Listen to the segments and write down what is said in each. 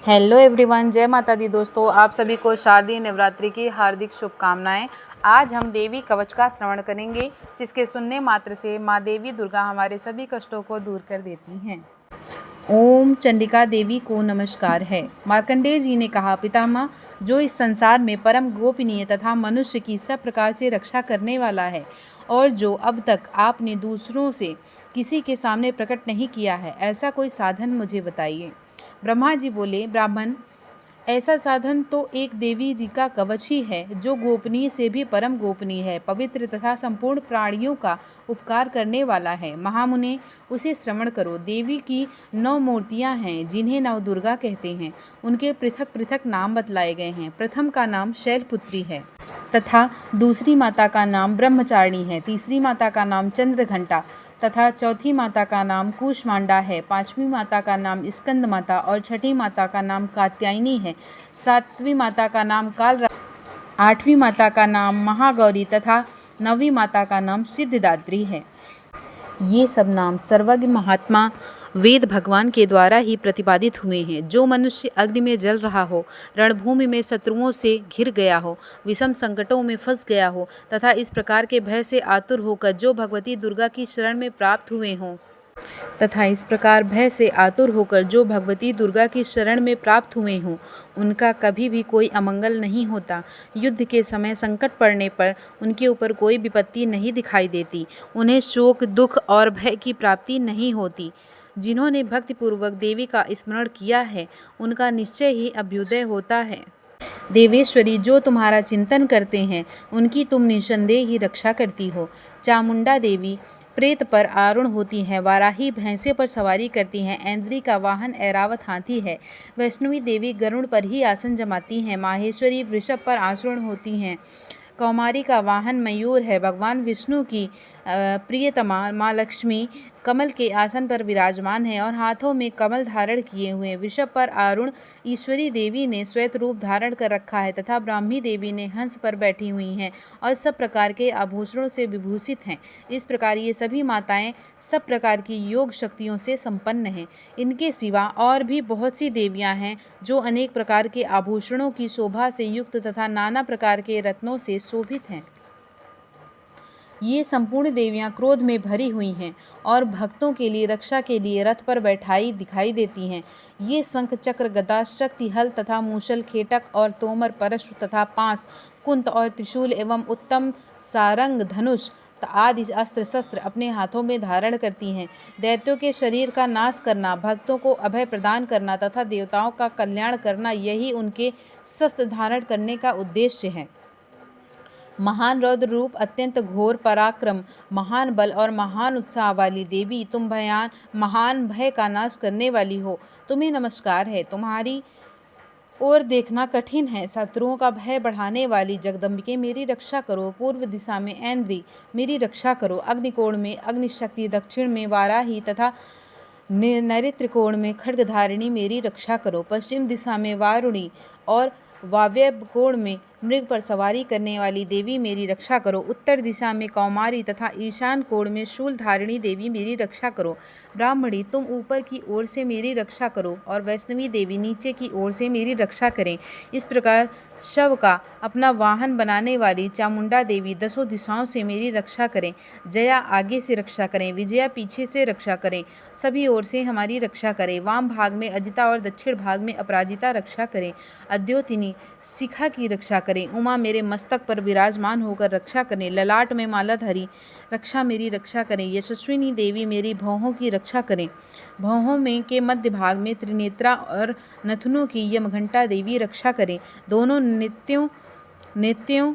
Hello everyone, जय माता दी। दोस्तों, आप सभी को शारदीय नवरात्रि की हार्दिक शुभकामनाएं। आज हम देवी कवच का श्रवण करेंगे, जिसके सुनने मात्र से माँ देवी दुर्गा हमारे सभी कष्टों को दूर कर देती हैं। ओम चंडिका देवी को नमस्कार है। मार्कंडेय जी ने कहा, पितामह, जो इस संसार में परम गोपनीय तथा मनुष्य की सब प्रकार से रक्षा करने वाला है और जो अब तक आपने दूसरों से किसी के सामने प्रकट नहीं किया है, ऐसा कोई साधन मुझे बताइए। ब्रह्मा जी बोले, ब्राह्मण, ऐसा साधन तो एक देवी जी का कवच ही है, जो गोपनीय से भी परम गोपनीय है, पवित्र तथा संपूर्ण प्राणियों का उपकार करने वाला है। महामुने, उसे श्रवण करो। देवी की 9 मूर्तियां हैं, जिन्हें नव दुर्गा कहते हैं। उनके पृथक पृथक नाम बतलाए गए हैं। प्रथम का नाम शैलपुत्री है तथा दूसरी माता का नाम ब्रह्मचारिणी है। तीसरी माता का नाम चंद्रघंटा तथा चौथी माता का नाम कूष्मांडा है। पांचवी माता का नाम स्कंद माता और छठी माता का नाम कात्यायनी है। सातवीं माता का नाम काल, आठवीं माता का नाम महागौरी तथा नौवीं माता का नाम सिद्धिदात्री है। ये सब नाम सर्वज्ञ महात्मा वेद भगवान के द्वारा ही प्रतिपादित हुए हैं। जो मनुष्य अग्नि में जल रहा हो, रणभूमि में शत्रुओं से घिर गया हो, विषम संकटों में फंस गया हो तथा इस प्रकार के भय से आतुर होकर जो भगवती दुर्गा की शरण में प्राप्त हुए हों उनका कभी भी कोई अमंगल नहीं होता। युद्ध के समय संकट पड़ने पर उनके ऊपर कोई विपत्ति नहीं दिखाई देती। उन्हें शोक, दुख और भय की प्राप्ति नहीं होती। जिन्होंने भक्तिपूर्वक देवी का स्मरण किया है, उनका निश्चय ही अभ्युदय होता है। देवेश्वरी, जो तुम्हारा चिंतन करते हैं, उनकी तुम निसंदेह ही रक्षा करती हो। चामुंडा देवी प्रेत पर आरूढ़ होती हैं। वाराही भैंसे पर सवारी करती हैं। ऐन्द्री का वाहन ऐरावत हाथी है। वैष्णवी देवी गरुड़ पर ही आसन जमाती हैं। माहेश्वरी वृषभ पर आरूढ़ होती हैं। कौमारी का वाहन मयूर है। भगवान विष्णु की प्रियतमा माँ लक्ष्मी कमल के आसन पर विराजमान है और हाथों में कमल धारण किए हुए। वृषभ पर आरूढ़ ईश्वरी देवी ने श्वेत रूप धारण कर रखा है तथा ब्राह्मी देवी ने हंस पर बैठी हुई हैं और सब प्रकार के आभूषणों से विभूषित हैं। इस प्रकार ये सभी माताएं सब प्रकार की योग शक्तियों से संपन्न हैं। इनके सिवा और भी बहुत सी देवियां हैं, जो अनेक प्रकार के आभूषणों की शोभा से युक्त तथा नाना प्रकार के रत्नों से शोभित हैं। ये संपूर्ण देवियां क्रोध में भरी हुई हैं और भक्तों के लिए रक्षा के लिए रथ पर बैठाई दिखाई देती हैं। ये शंख, चक्र, गदा, शक्ति, हल तथा मूसल, खेटक और तोमर, परशु तथा पास, कुंत और त्रिशूल एवं उत्तम सारंग, धनुष आदि अस्त्र शस्त्र अपने हाथों में धारण करती हैं। दैत्यों के शरीर का नाश करना, भक्तों को अभय प्रदान करना तथा देवताओं का कल्याण करना, यही उनके शस्त्र धारण करने का उद्देश्य है। महान रौद्र रूप, अत्यंत घोर पराक्रम, महान बल और महान उत्साह वाली देवी, तुम महान भय का नाश करने वाली हो। तुम्हें नमस्कार है। तुम्हारी ओर देखना कठिन है। शत्रुओं का भय बढ़ाने वाली जगदम्बिके, मेरी रक्षा करो। पूर्व दिशा में ऐन्द्री, मेरी रक्षा करो। अग्निकोण में अग्निशक्ति, दक्षिण में वाराही तथा नैऋत्य कोण में खड्गधारिणी, मेरी रक्षा करो। पश्चिम दिशा में वारुणी और वायव्य कोण में मृग पर सवारी करने वाली देवी, मेरी रक्षा करो। उत्तर दिशा में कौमारी तथा ईशान कोण में शूलधारिणी देवी, मेरी रक्षा करो। ब्राह्मणी, तुम ऊपर की ओर से मेरी रक्षा करो और वैष्णवी देवी नीचे की ओर से मेरी रक्षा करें। इस प्रकार शव का अपना वाहन बनाने वाली चामुंडा देवी दसों दिशाओं से मेरी रक्षा करें। जया आगे से रक्षा करें, विजया पीछे से रक्षा करें, सभी ओर से हमारी रक्षा करें। वाम भाग में अजिता और दक्षिण भाग में अपराजिता रक्षा करें। अद्योतिनी शिखा की रक्षा करें। उमा मेरे मस्तक पर विराजमान होकर रक्षा करें। ललाट में मालाधारी रक्षा मेरी रक्षा करें। यशस्विनी देवी मेरी भौहों की रक्षा करें। भौहों में के मध्य भाग में त्रिनेत्रा और नथुनों की यमघंटा देवी रक्षा करें। दोनों नेत्यों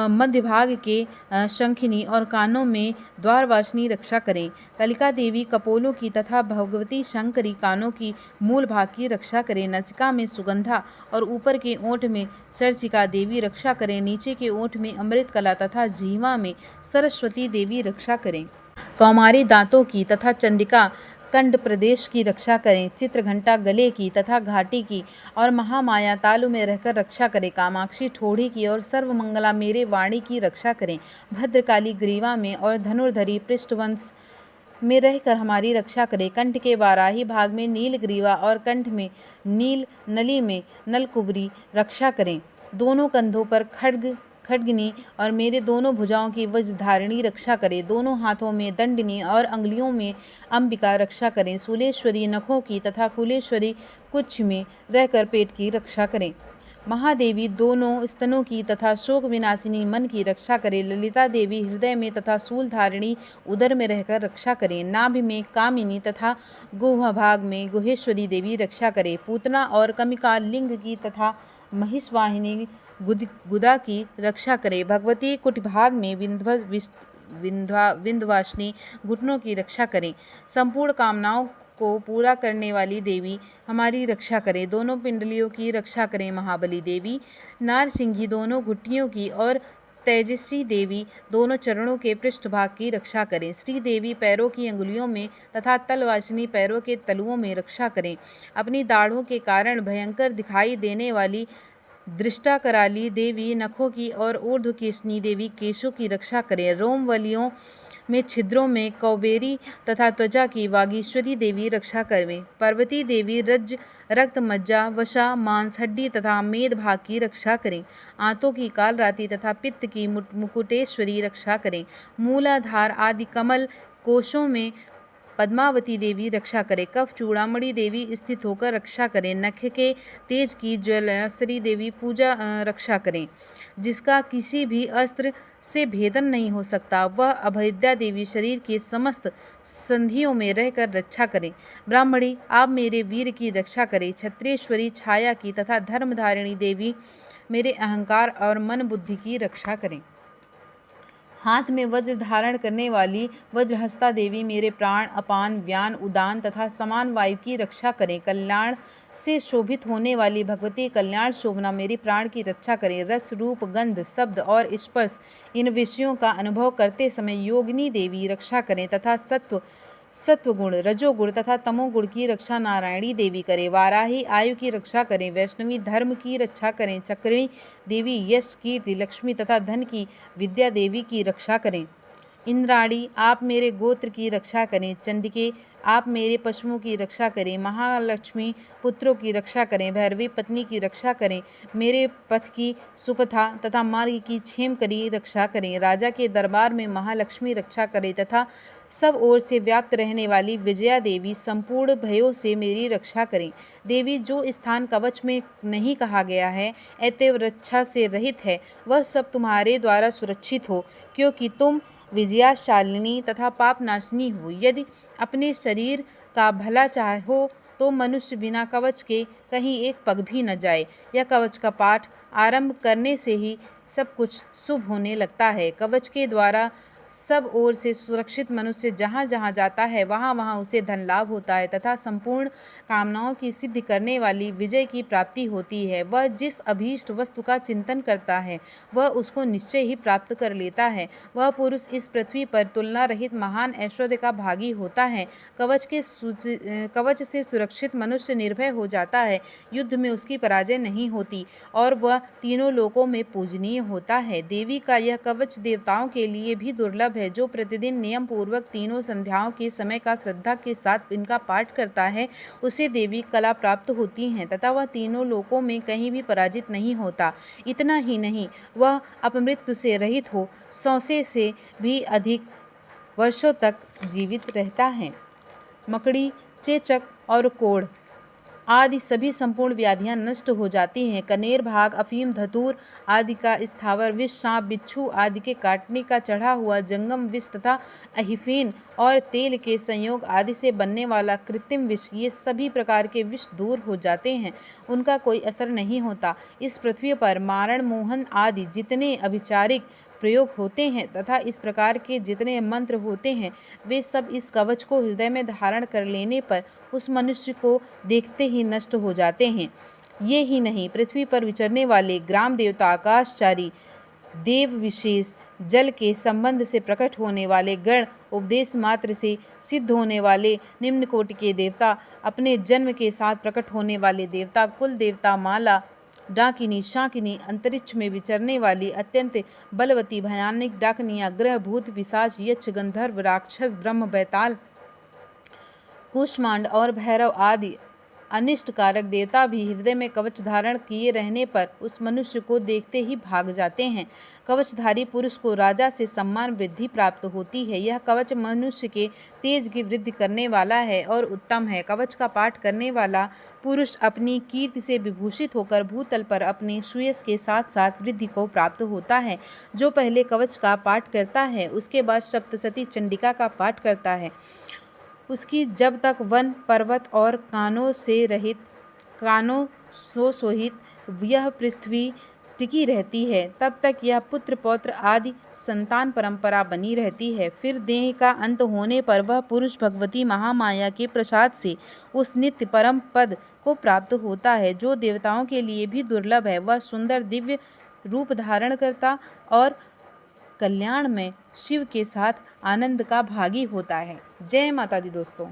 मध्य भाग के शंखिनी और कानों में द्वारवासिनी रक्षा करें। कलिका देवी कपोलों की तथा भगवती शंकरी कानों की मूल भाग की रक्षा करें। नसिका में सुगंधा और ऊपर के ओंठ में चर्चिका देवी रक्षा करें। नीचे के ओंठ में अमृत कला तथा जीवा में सरस्वती देवी रक्षा करें। कौमारी दांतों की तथा चंडिका कंड प्रदेश की रक्षा करें। चित्रघंटा गले की तथा घाटी की और महामाया तालु में रहकर रक्षा करें। कामाक्षी ठोड़ी की और सर्वमंगला मेरे वाणी की रक्षा करें। भद्रकाली ग्रीवा में और धनुर्धरी पृष्ठवंश में रहकर हमारी रक्षा करे। कंठ के बाराही भाग में नीलग्रीवा और कंठ में नील नली में नलकुबरी रक्षा करें। दोनों कंधों पर खड्गनी और मेरे दोनों भुजाओं की वज्रधारिणी रक्षा करें। दोनों हाथों में दंडनी और अंगुलियों में अंबिका रक्षा करें। शूलेश्वरी नखों की तथा कुलेश्वरी कुछ में रहकर पेट की रक्षा करें। महादेवी दोनों स्तनों की तथा शोक विनाशिनी मन की रक्षा करें। ललिता देवी हृदय में तथा शूलधारिणी उदर में रहकर रक्षा करें। नाभि में कामिनी तथा गुह भाग में गुहेश्वरी देवी रक्षा करें। पूतना और कमिका लिंग की तथा महिषवाहिनी गुदा की रक्षा करे। भगवती कुट भाग में विंध्यवासिनी घुटनों की रक्षा करें। संपूर्ण कामनाओं को पूरा करने वाली देवी हमारी रक्षा करें। दोनों पिंडलियों की रक्षा करें। महाबली देवी नारसिंही दोनों घुटियों की और तेजस्वी देवी दोनों चरणों के पृष्ठभाग की रक्षा करें। श्री देवी पैरों की अंगुलियों में तथा तलवासिनी पैरों के तलुओं में रक्षा करें। अपनी दाढ़ों के कारण भयंकर दिखाई देने वाली दृष्टा कराली देवी नखों की और ऊर्ध्व केशनी देवी केशों की रक्षा करें। रोमवलियों में छिद्रों में कौबेरी तथा त्वचा की वागीश्वरी देवी रक्षा करें। पार्वती देवी रज रक्त मज्जा वशा मांस हड्डी तथा मेद भाग की रक्षा करें। आंतों की कालराति तथा पित्त की मुकुटेश्वरी रक्षा करें। मूलाधार आदि कमल कोशों में पद्मावती देवी रक्षा करे। कफ चूड़ामणि देवी स्थित होकर रक्षा करें। नख के तेज की ज्वलश्री देवी पूजा रक्षा करें। जिसका किसी भी अस्त्र से भेदन नहीं हो सकता, वह अभेद्या देवी शरीर के समस्त संधियों में रहकर रक्षा करें। ब्राह्मणी आप मेरे वीर की रक्षा करें। क्षत्रियेश्वरी छाया की तथा धर्मधारिणी देवी मेरे अहंकार और मन बुद्धि की रक्षा करें। हाथ में वज्र धारण करने वाली वज्रहस्ता देवी मेरे प्राण अपान व्यान उदान तथा समान वायु की रक्षा करें। कल्याण से शोभित होने वाली भगवती कल्याण शोभना मेरे प्राण की रक्षा करें। रस रूप गंध शब्द और स्पर्श इन विषयों का अनुभव करते समय योगिनी देवी रक्षा करें तथा सत्वगुण रजोगुण तथा तमोगुण की रक्षा नारायणी देवी करे। वाराही आयु की रक्षा करें। वैष्णवी धर्म की रक्षा करें। चक्रिणी देवी यश कीर्ति लक्ष्मी तथा धन की विद्या देवी की रक्षा करें। इंद्राणी आप मेरे गोत्र की रक्षा करें। चंडिके आप मेरे पशुओं की रक्षा करें। महालक्ष्मी पुत्रों की रक्षा करें। भैरवी पत्नी की रक्षा करें। मेरे पथ की सुपथा तथा मार्ग की क्षेम करी रक्षा करें। राजा के दरबार में महालक्ष्मी रक्षा करें तथा सब ओर से व्याप्त रहने वाली विजया देवी संपूर्ण भयों से मेरी रक्षा करें। देवी जो स्थान कवच में नहीं कहा गया है अतएव रक्षा से रहित है, वह सब तुम्हारे द्वारा सुरक्षित हो, क्योंकि तुम विजयाशालिनी तथा पापनाशिनी हो। यदि अपने शरीर का भला चाहो तो मनुष्य बिना कवच के कहीं एक पग भी न जाए। यह कवच का पाठ आरंभ करने से ही सब कुछ शुभ होने लगता है। कवच के द्वारा सब ओर से सुरक्षित मनुष्य जहाँ जहाँ जाता है वहाँ वहाँ उसे धन लाभ होता है तथा संपूर्ण कामनाओं की सिद्धि करने वाली विजय की प्राप्ति होती है। वह जिस अभीष्ट वस्तु का चिंतन करता है वह उसको निश्चय ही प्राप्त कर लेता है। वह पुरुष इस पृथ्वी पर तुलना रहित महान ऐश्वर्य का भागी होता है। कवच से सुरक्षित मनुष्य निर्भय हो जाता है। युद्ध में उसकी पराजय नहीं होती और वह तीनों लोकों में पूजनीय होता है। देवी का यह कवच देवताओं के लिए भी दुर्लभ है। जो प्रतिदिन नियम पूर्वक तीनों संध्याओं के समय का श्रद्धा के साथ इनका पाठ करता है उसे देवी कला प्राप्त होती है तथा वह तीनों लोकों में कहीं भी पराजित नहीं होता। इतना ही नहीं, वह अपमृत्यु से रहित हो 100 से भी अधिक वर्षों तक जीवित रहता है। मकड़ी चेचक और कोढ़ आदि सभी संपूर्ण व्याधियां नष्ट हो जाती हैं। कनेर भाग अफीम धतूर आदि का स्थावर विष सांप बिच्छू आदि के काटने का चढ़ा हुआ जंगम विष तथा अहिफेन और तेल के संयोग आदि से बनने वाला कृत्रिम विष, ये सभी प्रकार के विष दूर हो जाते हैं, उनका कोई असर नहीं होता। इस पृथ्वी पर मारण मोहन आदि जितने अभिचारिक प्रयोग होते हैं तथा इस प्रकार के जितने मंत्र होते हैं वे सब इस कवच को हृदय में धारण कर लेने पर उस मनुष्य को देखते ही नष्ट हो जाते हैं। ये ही नहीं, पृथ्वी पर विचरने वाले ग्राम देवता आकाशचारी देव विशेष जल के संबंध से प्रकट होने वाले गण उपदेश मात्र से सिद्ध होने वाले निम्न कोटि के देवता अपने जन्म के साथ प्रकट होने वाले देवता कुल देवता माला डाकिनी शाकिनी अंतरिक्ष में विचरने वाली अत्यंत बलवती भयानक डाकनियाँ, ग्रह भूत पिशाच यक्ष गंधर्व राक्षस ब्रह्म बैताल कुष्मांड और भैरव आदि अनिष्टकारक देवता भी हृदय में कवच धारण किए रहने पर उस मनुष्य को देखते ही भाग जाते हैं। कवचधारी पुरुष को राजा से सम्मान वृद्धि प्राप्त होती है। यह कवच मनुष्य के तेज की वृद्धि करने वाला है और उत्तम है। कवच का पाठ करने वाला पुरुष अपनी कीर्ति से विभूषित होकर भूतल पर अपने सुयश के साथ साथ वृद्धि को प्राप्त होता है। जो पहले कवच का पाठ करता है उसके बाद सप्तशती चंडिका का पाठ करता है, उसकी जब तक वन पर्वत और कानों सोहित यह पृथ्वी टिकी रहती है, तब तक यह पुत्र पौत्र आदि संतान परंपरा बनी रहती है। फिर देह का अंत होने पर वह पुरुष भगवती महामाया के प्रसाद से उस नित्य परम पद को प्राप्त होता है जो देवताओं के लिए भी दुर्लभ है। वह सुंदर दिव्य रूप धारण करता और कल्याण में शिव के साथ आनंद का भागी होता है। जय माता दी दोस्तों।